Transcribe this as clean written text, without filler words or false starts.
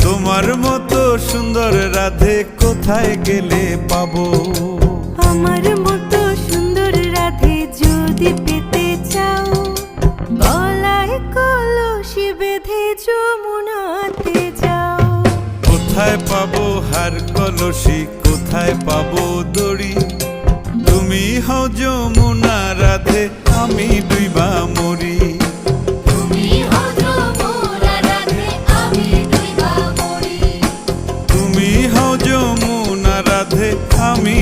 তোমার মতো সুন্দর রাধে কোথায় গেলে পাবো? আমার মতো সুন্দর রাধে যদি পেতে চাও, গলায় কলসি বেঁধে যমুনাতে যাও। কোথায় পাবো হার কলসি, কোথায় পাবো দড়ি? তুমি হও যমুনা রাধে, আমি ডুইবা মরি। তুমি হও যমুনা রাধে, আমি ডুইবা মরি। তুমি হও যমুনা রাধে, আমি